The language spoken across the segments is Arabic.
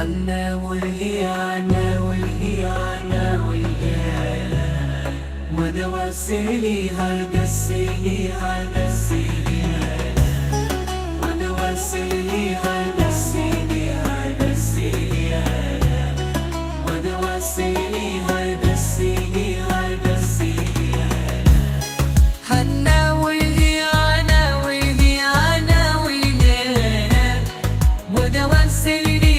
عنا والهي عنا والهي عنا والهي ودواسيلي هردسيلي هردسيلي ودواسيلي هردسيلي هردسيلي ودواسيلي هردسيلي هردسيلي عنا والهي عنا والهي عنا والهي ودواسيلي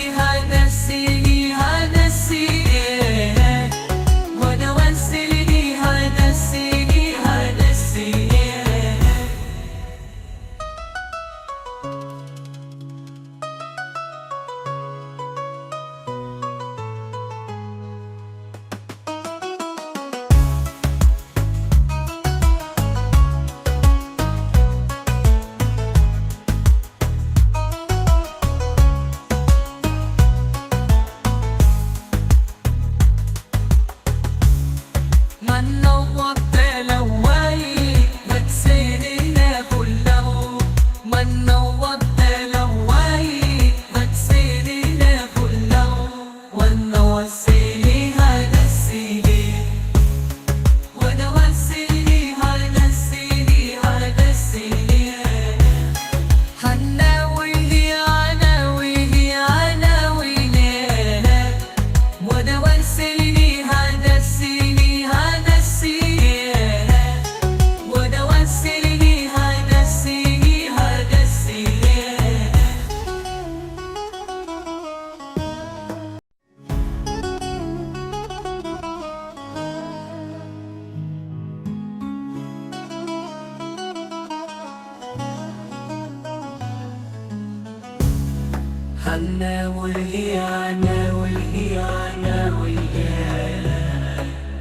عنا والهي عنا والهي عنا والهي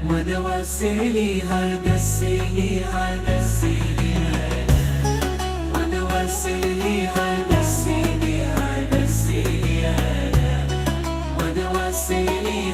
ودواسيلي هردسيلي هردسيلي ودواسيلي هردسيلي هردسيلي ودواسيلي